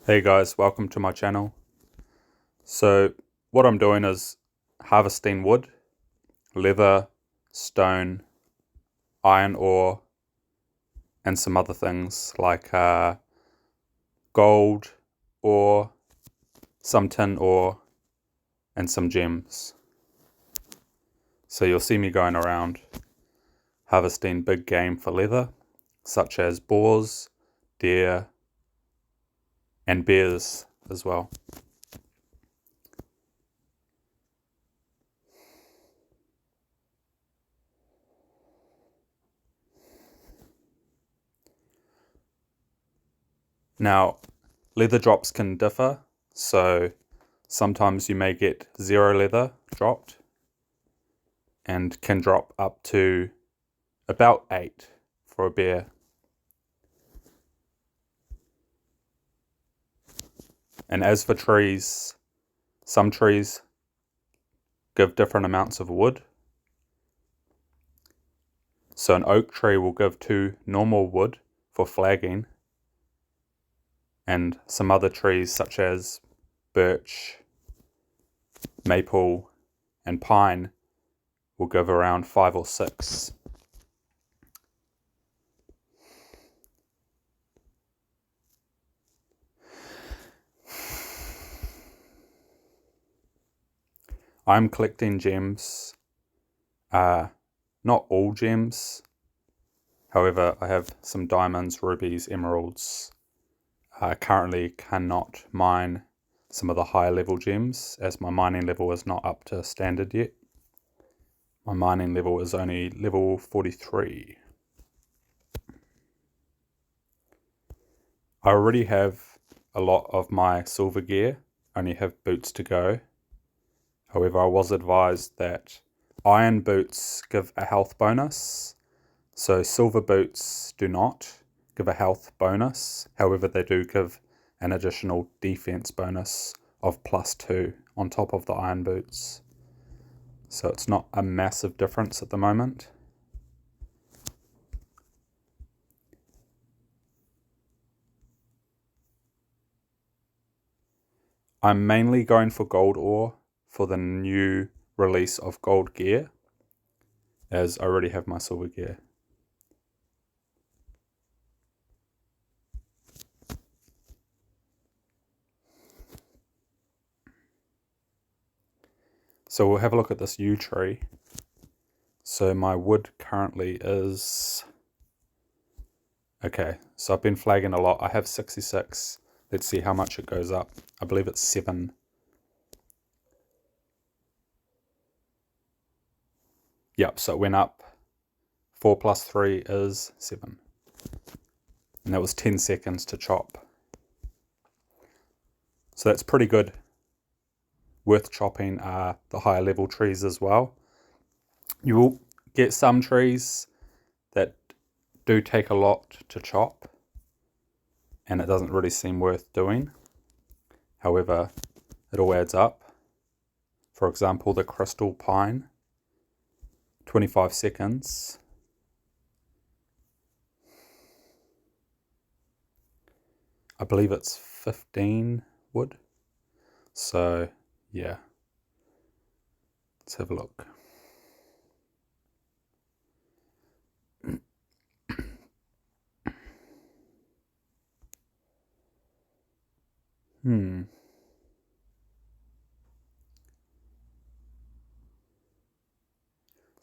Hey guys, welcome to my channel. So what I'm doing is harvesting wood, leather, stone, iron ore, and some other things like gold ore, some tin ore, and some gems. So you'll see me going around harvesting big game for leather, such as boars, deer, and bears as well. Now, leather drops can differ, so sometimes you may get 0 leather dropped and can drop up to about 8 for a bear. And as for trees, some trees give different amounts of wood. So an oak tree will give 2 normal wood for flagging, and some other trees such as birch, maple, and pine will give around 5 or 6. I'm collecting gems, not all gems. However, I have some diamonds, rubies, emeralds. I currently cannot mine some of the higher level gems as my mining level is not up to standard yet. My mining level is only level 43. I already have a lot of my silver gear, only have boots to go. However, I was advised that iron boots give a health bonus, so silver boots do not give a health bonus. However, they do give an additional defense bonus of +2 on top of the iron boots. So it's not a massive difference at the moment. I'm mainly going for gold ore for the new release of gold gear, as I already have my silver gear. So we'll have a look at this yew tree. So my wood currently is... Okay, so I've been flagging a lot. I have 66. Let's see how much it goes up. I believe it's 7. Yep, so it went up. 4 plus 3 is 7. And that was 10 seconds to chop. So that's pretty good. Worth chopping are the higher level trees as well. You will get some trees that do take a lot to chop, and it doesn't really seem worth doing. However, it all adds up. For example, the crystal pine, 25 seconds. I believe it's 15 wood. So, yeah. Let's have a look. Hmm.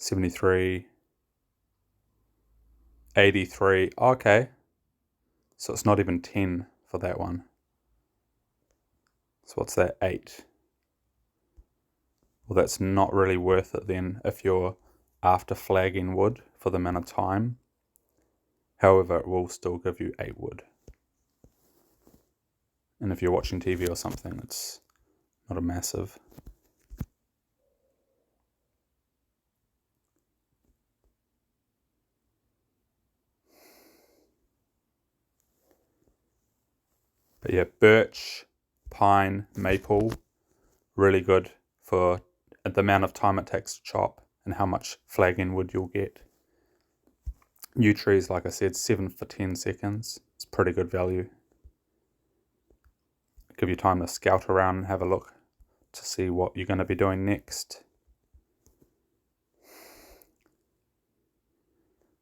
73. 83. Okay. So it's not even 10 for that one. So what's that? 8. Well, that's not really worth it then if you're after flagging wood for the amount of time. However, it will still give you 8 wood. And if you're watching TV or something, it's not a massive. But yeah, birch, pine, maple, really good for the amount of time it takes to chop and how much flagging wood you'll get. Yew trees, like I said, 7 for 10 seconds. It's pretty good value. give you time to scout around and have a look to see what you're going to be doing next.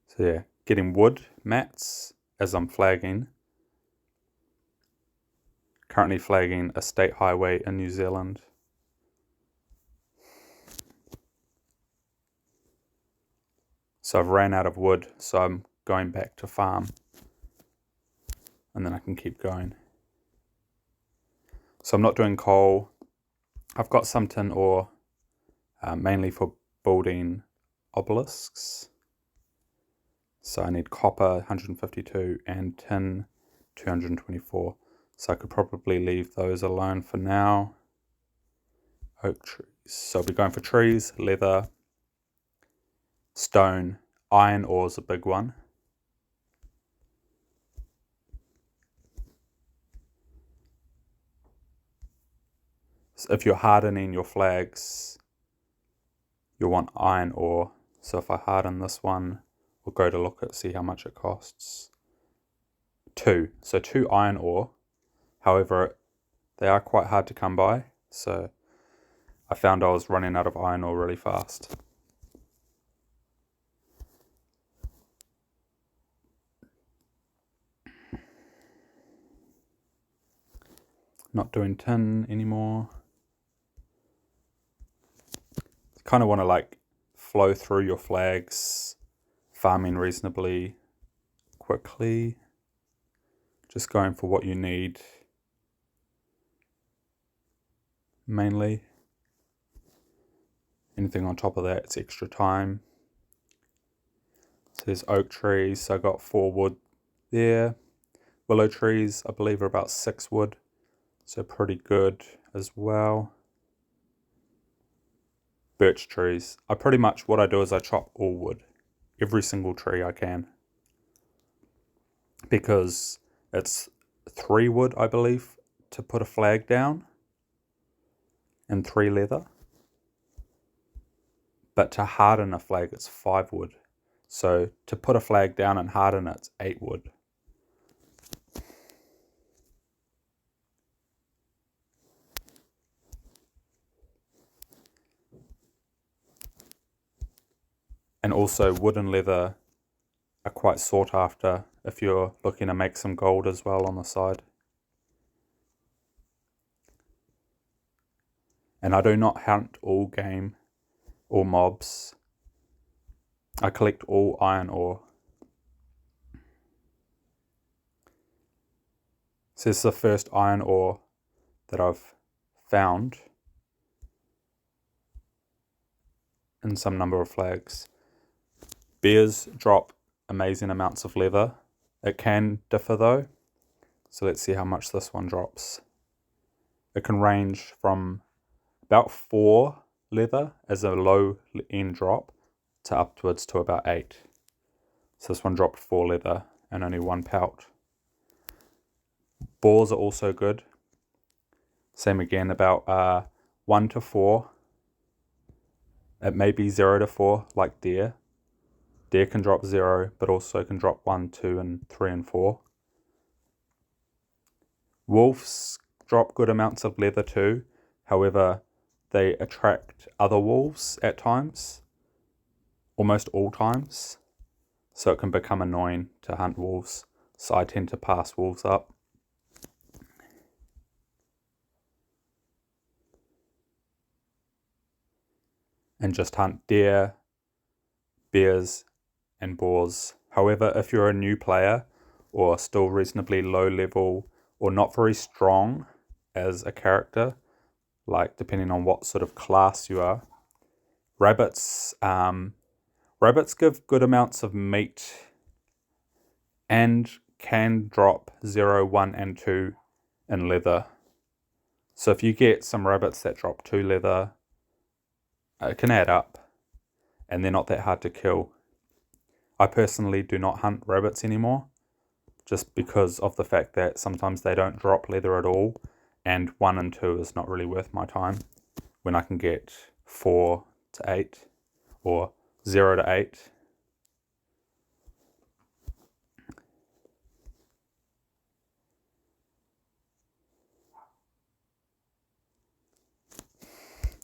So yeah, getting wood mats as I'm flagging. Currently flagging a state highway in New Zealand. So I've ran out of wood, so I'm going back to farm. And then I can keep going. So I'm not doing coal. I've got some tin ore, mainly for building obelisks. So I need copper 152 and tin 224. So I could probably leave those alone for now. Oak trees. So I'll be going for trees, leather, stone. Iron ore is a big one. So if you're hardening your flags, you'll want iron ore. So if I harden this one, we'll go to look at see how much it costs. 2. So 2 iron ore. However, they are quite hard to come by. So I found I was running out of iron ore really fast. Not doing tin anymore. Kind of want to like flow through your flags, farming reasonably quickly. Just going for what you need mainly. Anything on top of that, it's extra time. So there's oak trees, so I got 4 wood there. Willow trees, I believe, are about 6 wood, so pretty good as well. Birch trees, what I do is I chop all wood, every single tree I can, because it's 3 wood, I believe, to put a flag down, and 3 leather. But to harden a flag, it's 5 wood. So to put a flag down and harden it, it's 8 wood. And also wood and leather are quite sought after if you're looking to make some gold as well on the side. And I do not hunt all game or mobs. I collect all iron ore. So this is the first iron ore that I've found in some number of flags. Bears drop amazing amounts of leather. It can differ though. So let's see how much this one drops. It can range from about 4 leather as a low end drop to upwards to about 8. So this one dropped 4 leather and only 1 pelt. Boars are also good. Same again, about 1 to 4. It may be 0 to 4 like deer. Deer can drop 0, but also can drop 1, 2, and 3 and 4. Wolves drop good amounts of leather too. However, they attract other wolves at times, almost all times. So it can become annoying to hunt wolves. So I tend to pass wolves up. And just hunt deer, bears, and boars. However, if you're a new player or still reasonably low level or not very strong as a character, like depending on what sort of class you are, rabbits give good amounts of meat and can drop 0, 1, and 2 in leather. So if you get some rabbits that drop 2 leather, it can add up, and they're not that hard to kill. I personally do not hunt rabbits anymore, just because of the fact that sometimes they don't drop leather at all, and 1 and 2 is not really worth my time when I can get 4 to 8 or 0 to 8.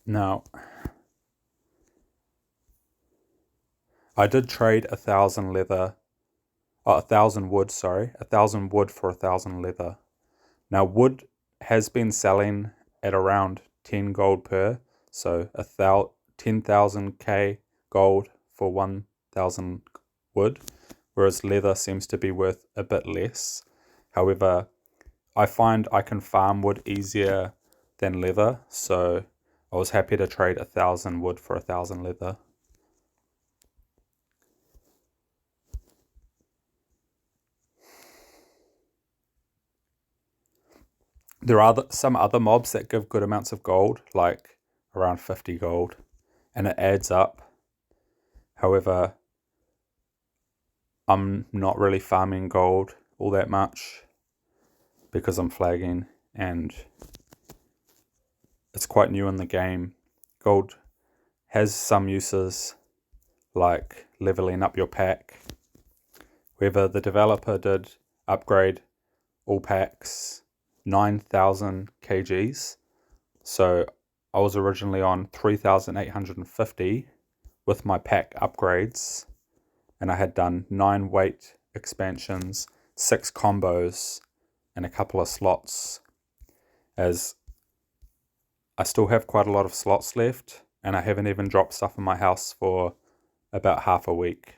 Now, I did trade 1,000 leather, 1,000 wood, sorry, 1,000 wood for 1,000 leather. Now, wood has been selling at around 10 gold per, so 10,000k gold for 1,000 wood, whereas leather seems to be worth a bit less. However, I find I can farm wood easier than leather, so I was happy to trade 1,000 wood for 1,000 leather. There are some other mobs that give good amounts of gold, like around 50 gold, and it adds up. However, I'm not really farming gold all that much because I'm flagging and it's quite new in the game. Gold has some uses like leveling up your pack. However, the developer did upgrade all packs 9,000 kgs. So I was originally on 3,850 with my pack upgrades, and I had done 9 weight expansions, 6 combos, and a couple of slots, as I still have quite a lot of slots left, and I haven't even dropped stuff in my house for about half a week.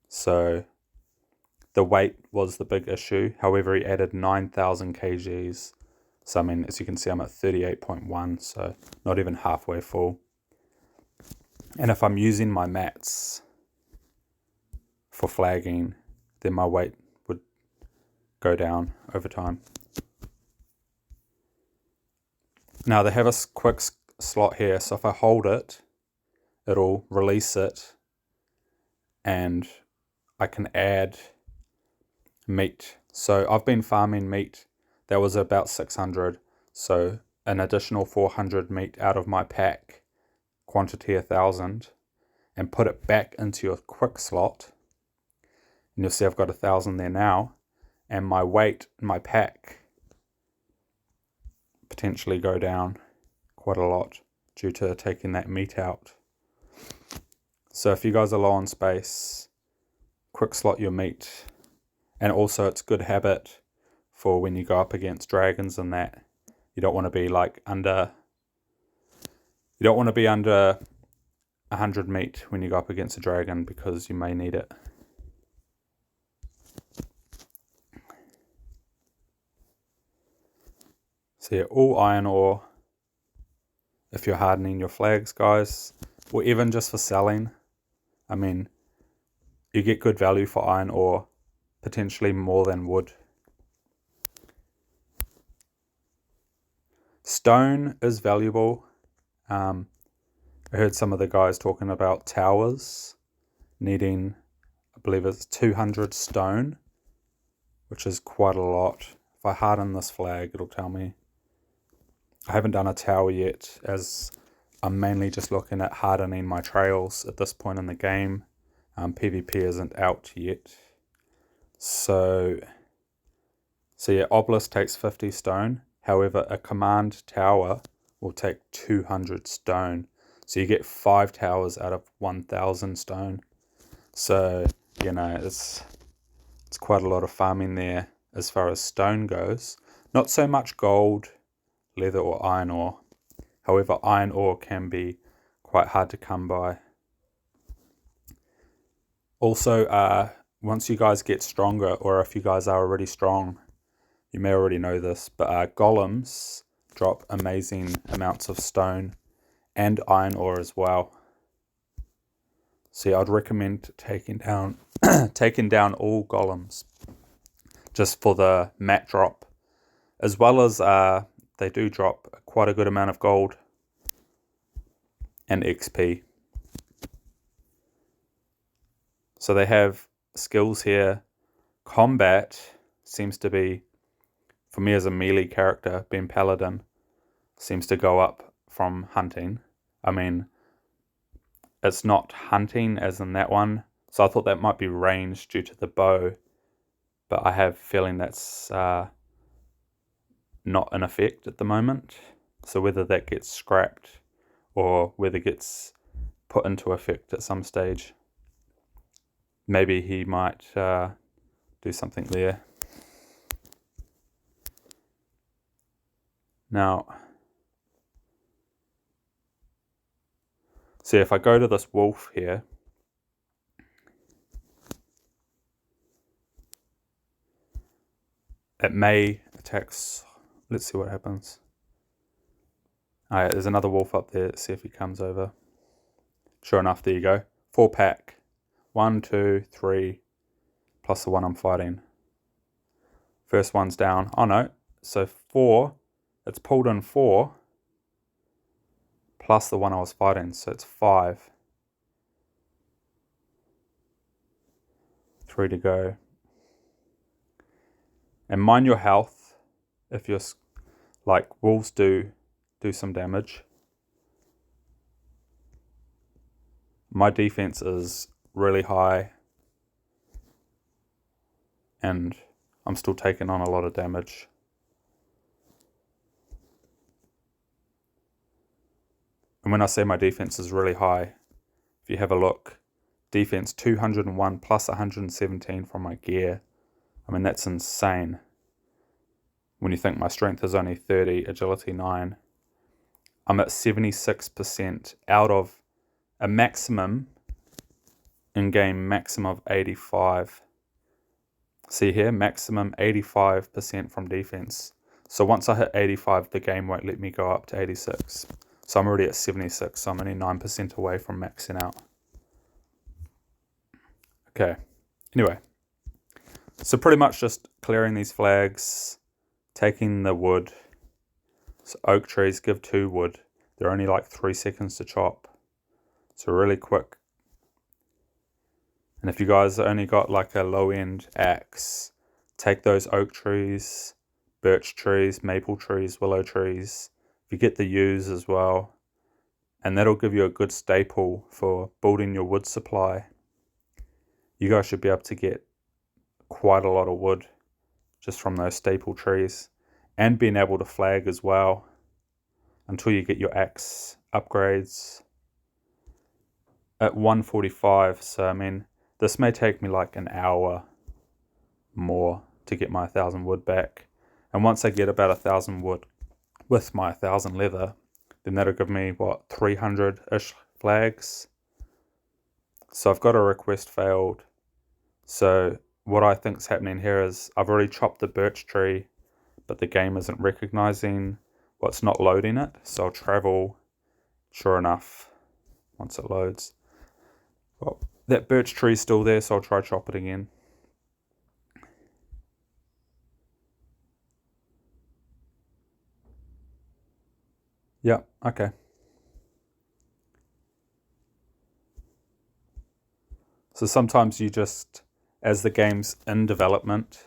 So the weight was the big issue. However, he added 9,000 kgs. So I mean, as you can see, I'm at 38.1, so not even halfway full. And if I'm using my mats for flagging, then my weight would go down over time. Now they have a quick slot here, so if I hold it, it'll release it and I can add meat. So I've been farming meat. That was about 600, so an additional 400 meat out of my pack, quantity 1,000, and put it back into your quick slot. And you'll see I've got 1,000 there now, and my weight in my pack potentially go down quite a lot due to taking that meat out. So if you guys are low on space, quick slot your meat. And also it's good habit for when you go up against dragons and that. You don't want to be like under 100 meat when you go up against a dragon, because you may need it. So yeah, all iron ore if you're hardening your flags, guys, or even just for selling. I mean, you get good value for iron ore, potentially more than wood. Stone is valuable. I heard some of the guys talking about towers needing, I believe it's 200 stone, which is quite a lot. If I harden this flag, it'll tell me. I haven't done a tower yet, as I'm mainly just looking at hardening my trails at this point in the game. PvP isn't out yet. So yeah, Obelisk takes 50 stone. However, a command tower will take 200 stone. So you get 5 towers out of 1,000 stone. So, you know, it's quite a lot of farming there as far as stone goes. Not so much gold, leather or iron ore. However, iron ore can be quite hard to come by. Also, once you guys get stronger, or if you guys are already strong, you may already know this, but golems drop amazing amounts of stone and iron ore as well. So yeah, I'd recommend taking down all golems just for the mat drop, as well as they do drop quite a good amount of gold and XP. So they have skills here. Combat seems to be, for me as a melee character, being paladin, seems to go up from hunting. I mean, it's not hunting as in that one, so I thought that might be range due to the bow, but I have a feeling that's not in effect at the moment. So whether that gets scrapped or whether it gets put into effect at some stage. Maybe he might do something there. Now, see if I go to this wolf here, it may attack. Let's see what happens. Alright, there's another wolf up there. Let's see if he comes over. Sure enough, there you go. 4 pack. 1, 2, 3, plus the one I'm fighting. First one's down. Oh no, so 4, it's pulled in 4, plus the one I was fighting, so it's 5. 3 to go. And mind your health. If you're like, wolves do some damage. My defense is really high, and I'm still taking on a lot of damage. And when I say my defense is really high, if you have a look, defense 201 plus 117 from my gear. I mean, that's insane. When you think my strength is only 30, agility 9. I'm at 76% out of a maximum, in-game maximum of 85. See here, maximum 85% from defense. So once I hit 85, the game won't let me go up to 86. So I'm already at 76, so I'm only 9% away from maxing out. Okay, anyway. So pretty much just clearing these flags, taking the wood. So oak trees give 2 wood. They're only like 3 seconds to chop. So really quick. And if you guys only got like a low-end axe, take those oak trees, birch trees, maple trees, willow trees. If you get the yews as well, and that'll give you a good staple for building your wood supply. You guys should be able to get quite a lot of wood just from those staple trees, and being able to flag as well until you get your axe upgrades at 145. So I mean, this may take me like an hour more to get my 1,000 wood back, and once I get about 1,000 wood with my 1,000 leather, then that'll give me what, 300-ish flags. So I've got a request failed. So what I think is happening here is I've already chopped the birch tree, but the game isn't recognizing, well, it's not loading it. So I'll travel, sure enough, once it loads. Well, that birch tree is still there, so I'll try chop it again. Yeah, okay. So sometimes you just, as the game's in development,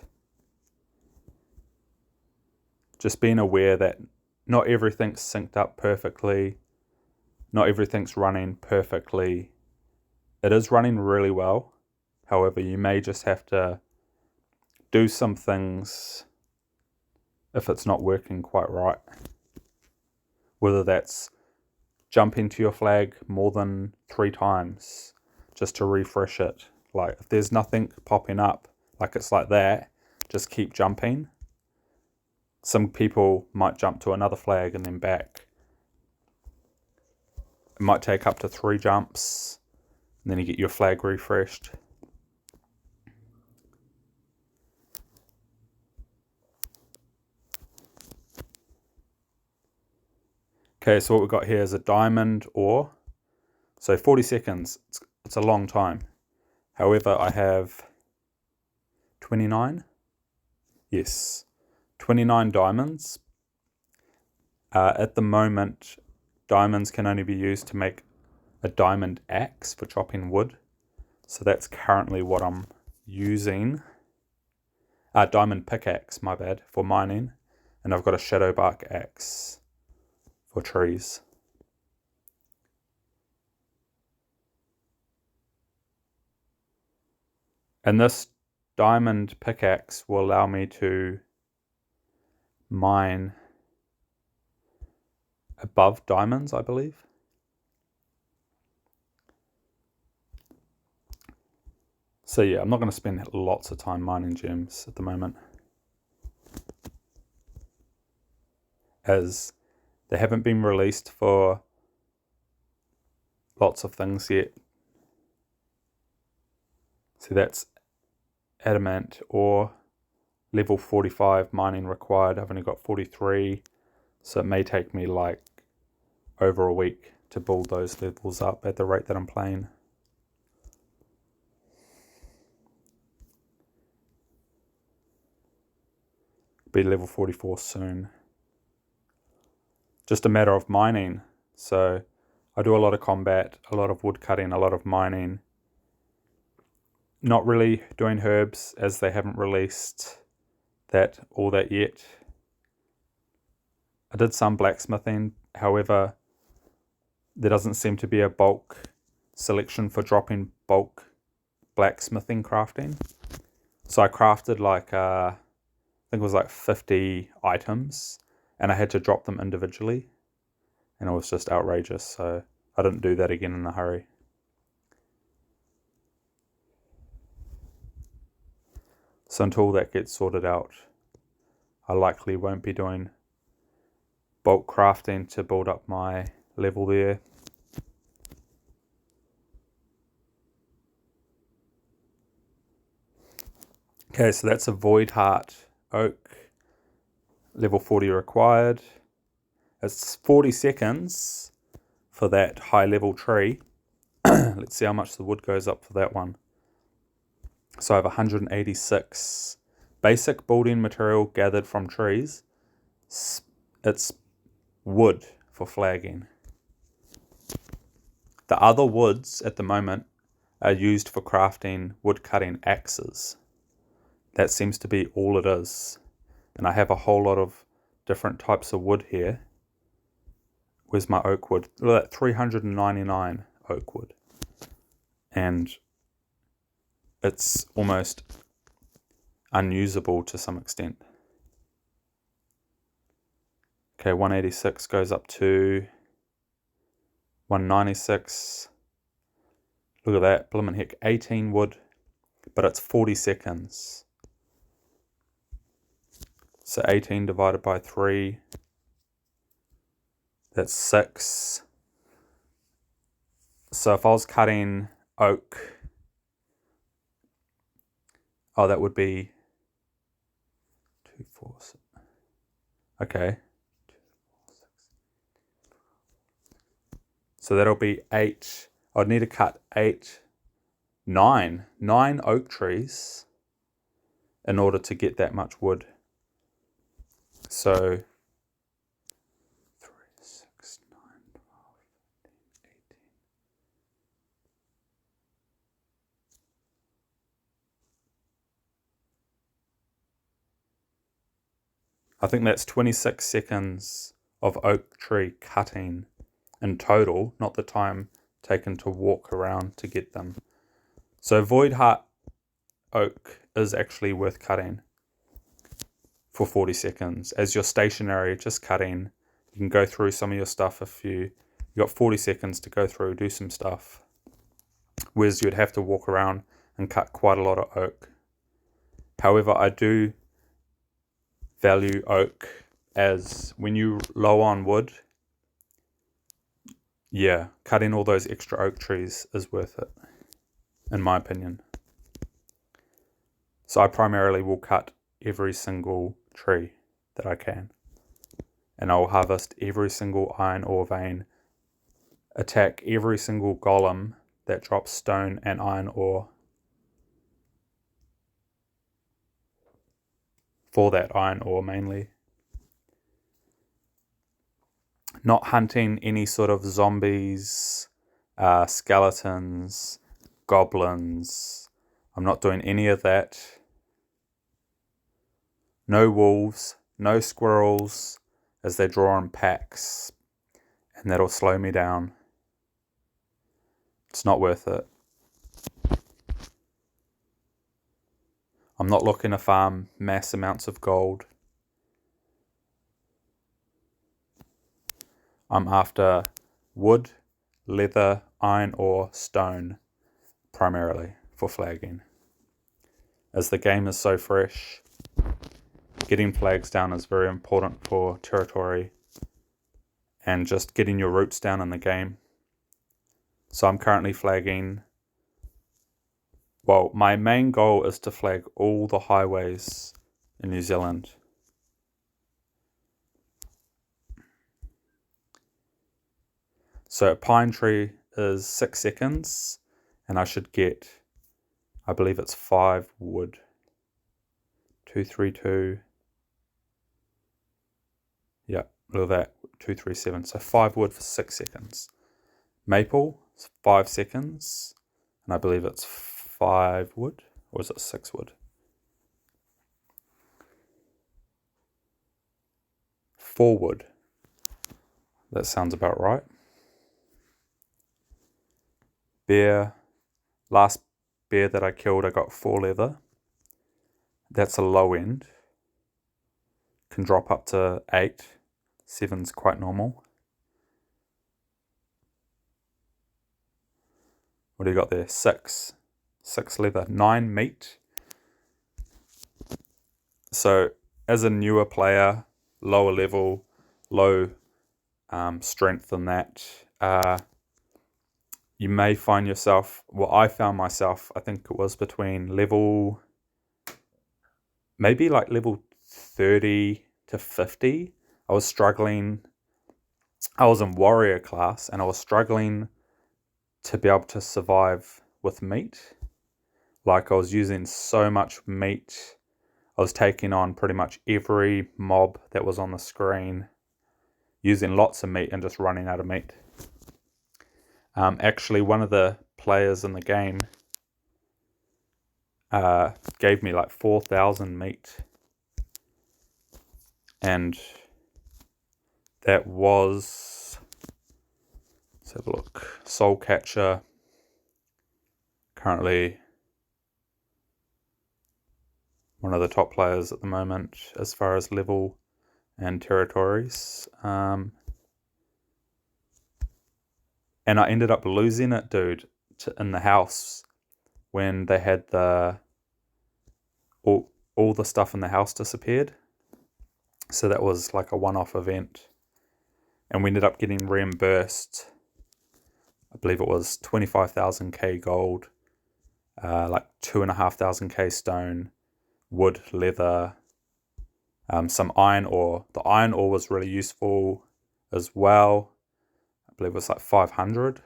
just being aware that not everything's synced up perfectly, not everything's running perfectly. It is running really well. However, you may just have to do some things if it's not working quite right. Whether that's jumping to your flag more than 3 times just to refresh it. Like if there's nothing popping up, like it's like that, just keep jumping. Some people might jump to another flag and then back. It might take up to 3 jumps, and then you get your flag refreshed. Okay, so what we've got here is a diamond ore. So 40 seconds, it's a long time. However, I have 29. Yes, 29 diamonds. At the moment, diamonds can only be used to make a diamond axe for chopping wood. So that's currently what I'm using. Diamond pickaxe, my bad, for mining. And I've got a shadow bark axe for trees. And this diamond pickaxe will allow me to mine above diamonds, I believe. So yeah, I'm not going to spend lots of time mining gems at the moment, as they haven't been released for lots of things yet. So that's adamant ore, level 45 mining required. I've only got 43, so it may take me like over a week to build those levels up at the rate that I'm playing. Be level 44 soon. Just a matter of mining. So I do a lot of combat, a lot of wood cutting, a lot of mining. Not really doing herbs, as they haven't released all that yet. I did some blacksmithing, however, there doesn't seem to be a bulk selection for dropping bulk blacksmithing crafting. So I crafted like, I think it was like 50 items, and I had to drop them individually, and it was just outrageous, so I didn't do that again in a hurry. So until that gets sorted out, I likely won't be doing bulk crafting to build up my level there. Okay, so that's a Void Heart Oak, level 40 required. It's 40 seconds for that high level tree. Let's see how much the wood goes up for that one. So I have 186 basic building material gathered from trees. It's wood for flagging. The other woods at the moment are used for crafting wood cutting axes. That seems to be all it is. And I have a whole lot of different types of wood here. Where's my oak wood? Look at that, 399 oak wood. And it's almost unusable to some extent. Okay, 186 goes up to 196. Look at that, blimmin' heck, 18 wood, but it's 40 seconds. So 18 divided by 3, that's 6. So if I was cutting oak, oh, that would be 2, 4, 6. Okay. So that'll be 8. I'd need to cut 9 oak trees in order to get that much wood. So 3, 6, 9, 12, 15, 18. I think that's 26 seconds of oak tree cutting in total, not the time taken to walk around to get them. So Void Heart Oak is actually worth cutting for 40 seconds. As you're stationary, just cutting, you can go through some of your stuff if you got 40 seconds to go through, do some stuff. Whereas you'd have to walk around and cut quite a lot of oak. However, I do value oak as when you're low on wood, yeah, cutting all those extra oak trees is worth it, in my opinion. So I primarily will cut every single tree that I can, and I'll harvest every single iron ore vein, attack every single golem that drops stone and iron ore for that iron ore mainly. Not hunting any sort of zombies, skeletons, goblins. I'm not doing any of that. No wolves, no squirrels, as they draw in packs, and that'll slow me down. It's not worth it. I'm not looking to farm mass amounts of gold. I'm after wood, leather, iron ore, stone, primarily for flagging. As the game is so fresh, getting flags down is very important for territory and just getting your roots down in the game. So I'm currently flagging, well, my main goal is to flag all the highways in New Zealand. So pine tree is 6 seconds, and I should get, I believe it's 5 wood. 232. Yeah, look at that. 237. So 5 wood for 6 seconds. Maple is 5 seconds, and I believe it's 5 wood, or is it 6 wood? 4 wood. That sounds about right. Bear, last bear that I killed, I got 4 leather. That's a low end. Can drop up to 8. 7's quite normal. What do you got there? 6. 6 leather. 9 meat. So as a newer player, lower level, low strength than that, you may find yourself, well, I found myself, I think it was between level, maybe like level 30 to 50. I was struggling. I was in warrior class and I was struggling to be able to survive with meat. Like I was using so much meat. I was taking on pretty much every mob that was on the screen, using lots of meat and just running out of meat. Actually, one of the players in the game gave me like 4,000 meat. And that was, let's have a look, Soul Catcher, currently one of the top players at the moment as far as level and territories. And I ended up losing it, dude, in the house when they had all the stuff in the house disappeared. So that was like a one-off event. And we ended up getting reimbursed, I believe it was 25,000k gold, like 2,500k stone, wood, leather, some iron ore. The iron ore was really useful as well. I believe it was like 500.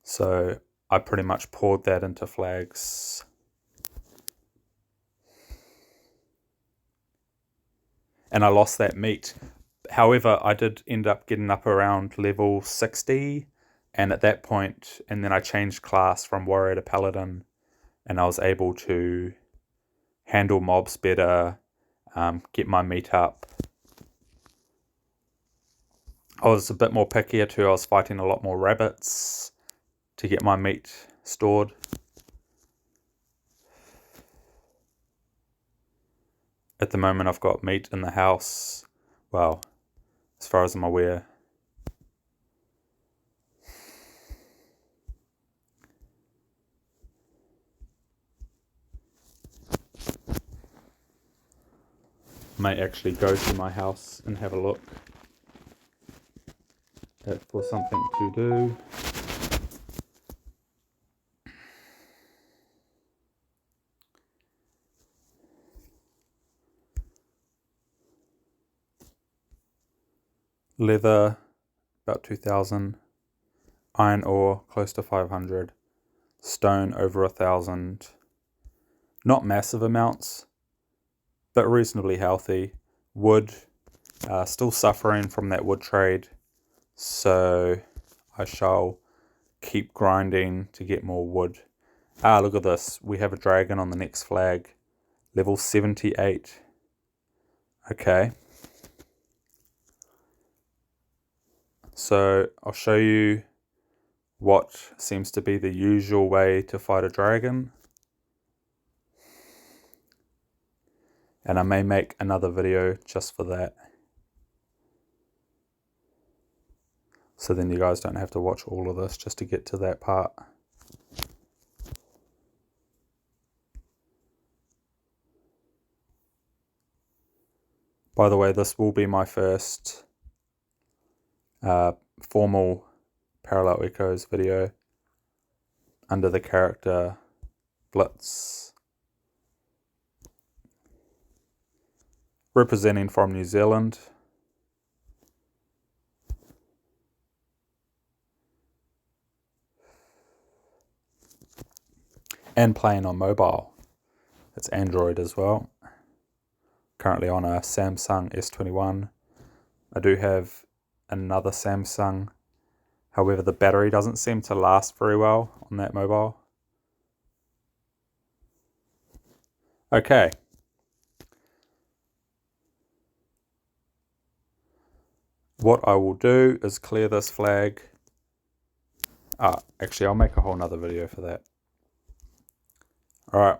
So I pretty much poured that into flags. And I lost that meat. However, I did end up getting up around level 60. And at that point, and then I changed class from warrior to paladin. And I was able to handle mobs better, get my meat up. I was a bit more pickier too. I was fighting a lot more rabbits to get my meat stored. At the moment, I've got meat in the house. Well, as far as I'm aware. May actually go to my house and have a look for something to do. Leather, about 2,000. Iron ore, close to 500. Stone, over 1,000. Not massive amounts, but reasonably healthy. Wood, still suffering from that wood trade. So I shall keep grinding to get more wood. Look at this. We have a dragon on the next flag. Level 78. Okay. So I'll show you what seems to be the usual way to fight a dragon. And I may make another video just for that. so then you guys don't have to watch all of this just to get to that part. By the way, this will be my first formal Parallel Echoes video under the character Blitz, representing from New Zealand. And playing on mobile. It's Android as well. Currently on a Samsung S21. I do have another Samsung. However, the battery doesn't seem to last very well on that mobile. Okay. What I will do is clear this flag. Actually, I'll make a whole nother video for that. Alright.